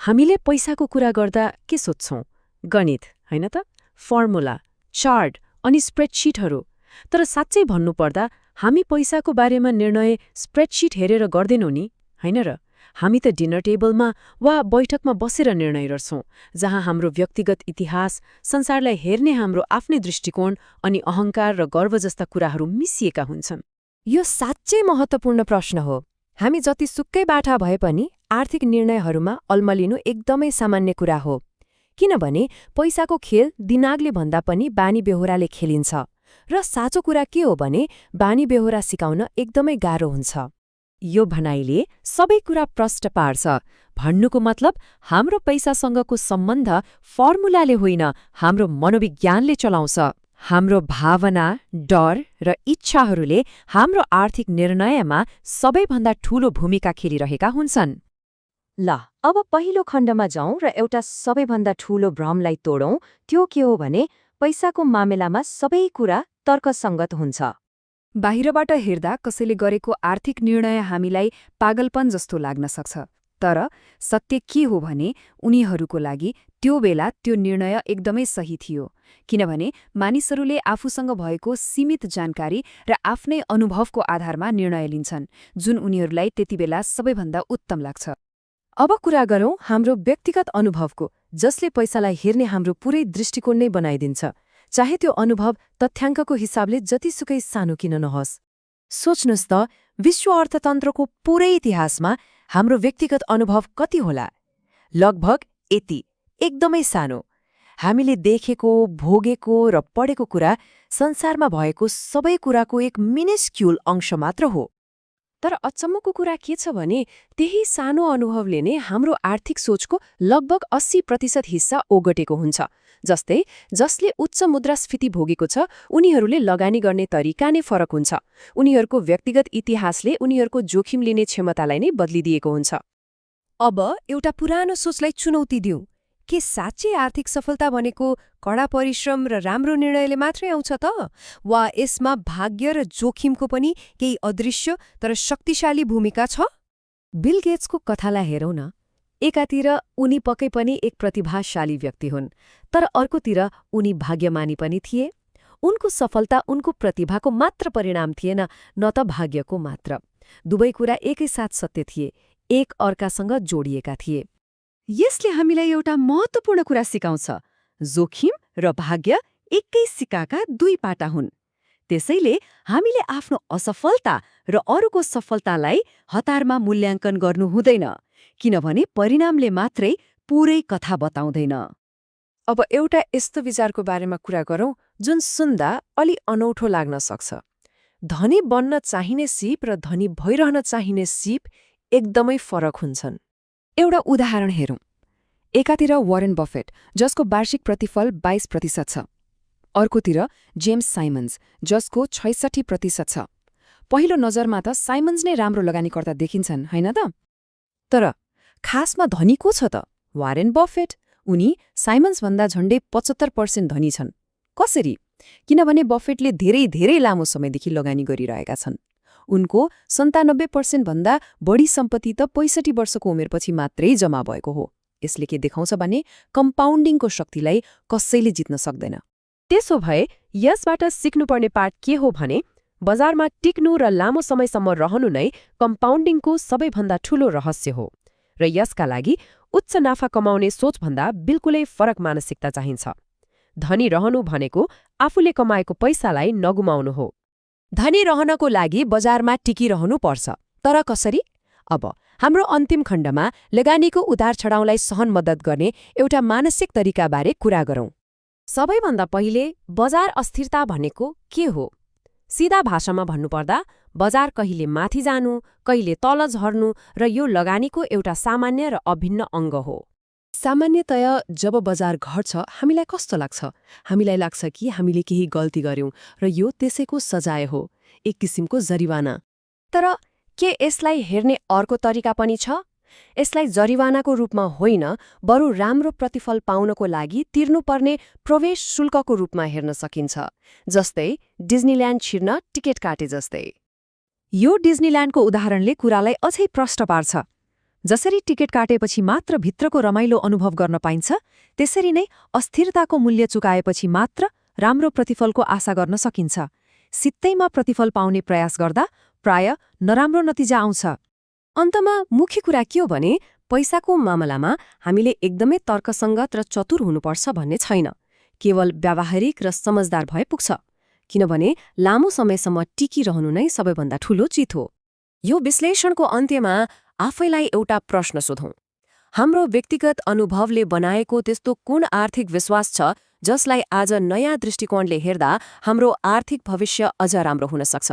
हामीले पैसाको कुरा गर्दा के सोध्छौं? गणित, होइन त? फर्मुला, चार्ट अनि स्प्रेडशीटहरू। तर साँच्चै भन्नुपर्दा हामी पैसाको बारेमा निर्णय स्प्रेडशीट हेरेर गर्दैनौं नि, होइन र? हामी त डिनर टेबलमा वा बैठकमा बसेर निर्णय गर्छौं, जहाँ हाम्रो व्यक्तिगत इतिहास, संसारलाई हेर्ने हाम्रो आफ्नै दृष्टिकोण अनि अहंकार र गर्व जस्ता कुराहरू मिसिएका हुन्छन्। यो साँच्चै महत्त्वपूर्ण प्रश्न हो। हामी जतिसुकै बाठा भए पनि आर्थिक निर्णयहरूमा अल्मलिनु एकदमै सामान्य कुरा हो। किनभने पैसाको खेल दिनागले भन्दा पनि बानी बेहोराले खेलिन्छ र साँचो कुरा के हो भने बानी बेहोरा सिकाउन एकदमै गाह्रो हुन्छ। यो भनाइले सबै कुरा प्रष्ट पार्छ। भन्नुको मतलब हाम्रो पैसासँगको सम्बन्ध फर्मुलाले होइन, हाम्रो मनोविज्ञानले चलाउँछ। हाम्रो भावना, डर र इच्छाहरूले हाम्रो आर्थिक निर्णयमा सबैभन्दा ठूलो भूमिका खेलिरहेका हुन्छन्। ल, अब पहिलो खण्डमा जाउँ र एउटा सबैभन्दा ठूलो भ्रमलाई तोडौँ। त्यो के हो भने पैसाको मामिलामा सबै कुरा तर्कसङ्गत हुन्छ। बाहिरबाट हेर्दा कसैले गरेको आर्थिक निर्णय हामीलाई पागलपन जस्तो लाग्न सक्छ। तर सत्य के हो भने उनीहरूको लागि त्यो बेला त्यो निर्णय एकदमै सही थियो, किनभने मानिसहरूले आफूसँग भएको सीमित जानकारी र आफ्नै अनुभवको आधारमा निर्णय लिन्छन्, जुन उनीहरूलाई त्यतिबेला सबैभन्दा उत्तम लाग्छ। अब कुरा गरौँ हाम्रो व्यक्तिगत अनुभवको, जसले पैसालाई हेर्ने हाम्रो पुरै दृष्टिकोण नै बनाइदिन्छ, चाहे त्यो अनुभव तथ्याङ्कको हिसाबले जतिसुकै सानो किन नहोस्। सोच्नुस् त, विश्व अर्थतन्त्रको पुरै इतिहासमा हाम्रो व्यक्तिगत अनुभव कति होला? लगभग यति, एकदमै सानो। हामीले देखेको, भोगेको र पढेको कुरा संसारमा भएको सबै कुराको एक मिनिस्क्युल अंश मात्र हो। तर अचम्मको कुरा के छ भने त्यही सानो अनुभवले नै हाम्रो आर्थिक सोचको लगभग 80% हिस्सा ओगटेको हुन्छ। जस्तै जसले उच्च मुद्रास्फीति भोगेको छ उनीहरूले लगानी गर्ने तरिका नै फरक हुन्छ। उनीहरूको व्यक्तिगत इतिहासले उनीहरूको जोखिम लिने क्षमतालाई नै बदलिदिएको हुन्छ। अब एउटा पुरानो सोचलाई चुनौती दिउँ। के साँच्चै आर्थिक सफलता भनेको कडा परिश्रम र राम्रो निर्णयले मात्रै आउँछ त? वा यसमा भाग्य र जोखिमको पनि केही अदृश्य तर शक्तिशाली भूमिका छ? बिल गेट्सको कथालाई हेरौँ न। एकातिर उनी पक्कै पनि एक प्रतिभाशाली व्यक्ति हुन्, तर अर्कोतिर उनी भाग्यमानी पनि थिए। उनको सफलता उनको प्रतिभाको मात्र परिणाम थिएन, न त भाग्यको मात्र। दुवै कुरा एकैसाथ सत्य थिए, एक अर्कासँग जोडिएका थिए। यसले हामीलाई एउटा महत्त्वपूर्ण कुरा सिकाउँछ। जोखिम र भाग्य एकै सिक्काका दुई पाटा हुन्। त्यसैले हामीले आफ्नो असफलता र अरूको सफलतालाई हतारमा मूल्याङ्कन गर्नु हुँदैन, किनभने परिणामले मात्रै पूरै कथा बताउँदैन। अब एउटा यस्तो विचारको बारेमा कुरा गरौँ जुन सुन्दा अलि अनौठो लाग्न सक्छ। धनी बन्न चाहिने सिप र धनी भइरहन चाहिने सिप एकदमै फरक हुन्छन्। एउटा उदाहरण हेरौँ। एकातिर वारेन बफेट, जसको वार्षिक प्रतिफल 22% छ। अर्कोतिर जेम्स साइमन्स, जसको 66% छ। पहिलो नजरमा त साइमन्स नै राम्रो लगानीकर्ता देखिन्छन्, होइन त? तर खासमा धनी को छ त? Warren Buffett. उनी साइमन्सभन्दा झण्डै 75% धनी छन्। कसरी? किनभने बफेटले धेरै धेरै लामो समयदेखि लगानी गरिरहेका छन्। उनको 97% भन्दा बढी सम्पत्ति त 65 वर्षको उमेरपछि मात्रै जम्मा भएको हो। यसले के देखाउँछ भने कम्पाउन्डिङको शक्तिलाई कसैले जित्न सक्दैन। त्यसो भए यसबाट सिक्नुपर्ने पाठ के हो भने बजारमा टिक्नु र लामो समयसम्म रहनु नै कम्पाउन्डिङको सबैभन्दा ठूलो रहस्य हो, र यसका लागि उच्च नाफा कमाउने सोचभन्दा बिल्कुलै फरक मानसिकता चाहिन्छ। धनी रहनु भनेको आफूले कमाएको पैसालाई नगुमाउनु हो। धनी रहनको लागि बजारमा टिकिरहनु पर्छ, तर कसरी? अब हाम्रो अन्तिम खण्डमा लगानीको उतार चढाउलाई सहन मद्दत गर्ने एउटा मानसिक तरिकाबारे कुरा गरौँ। सबैभन्दा पहिले बजार अस्थिरता भनेको के हो? सीधा भाषामा भन्नुपर्दा बजार कहिले माथि जानु, कहिले तल झर्नु र यो लगानीको एउटा सामान्य र अभिन्न अङ्ग हो। सामान्यतया जब बजार घट्छ हामीलाई कस्तो लाग्छ? हामीलाई लाग्छ कि हामीले केही गल्ती गर्यौं र यो त्यसैको सजाय हो, एक किसिमको जरिवाना। तर के यसलाई हेर्ने अर्को तरिका पनि छ? यसलाई जरिवानाको रूपमा होइन, बरु राम्रो प्रतिफल पाउनको लागि तिर्नुपर्ने प्रवेश शुल्कको रूपमा हेर्न सकिन्छ। जस्तै डिज्नील्यान्ड छिर्न टिकट काटे जस्तै। यो डिज्नील्यान्डको उदाहरणले कुरालाई अझै प्रष्ट पार्छ। जसरी टिकट काटेपछि मात्र भित्रको रमाइलो अनुभव गर्न पाइन्छ, त्यसरी नै अस्थिरताको मूल्य चुकाएपछि मात्र राम्रो प्रतिफलको आशा गर्न सकिन्छ। सित्तैमा प्रतिफल पाउने प्रयास गर्दा प्राय नराम्रो नतिजा आउँछ। अन्तमा मुख्य कुरा के हो भने पैसाको मामलामा हामीले एकदमै तर्कसङ्गत र चतुर हुनुपर्छ भन्ने छैन। केवल व्यावहारिक र समझदार भए पुग्छ, किनभने लामो समयसम्म टिकिरहनु नै सबैभन्दा ठूलो जित हो। यो विश्लेषणको अन्त्यमा आफैलाई एउटा प्रश्न सोधौं। हाम्रो व्यक्तिगत अनुभवले बनाएको त्यस्तो कुन आर्थिक विश्वास छ जसलाई आज नयाँ दृष्टिकोणले हेर्दा हाम्रो आर्थिक भविष्य अझ राम्रो हुन सक्छ?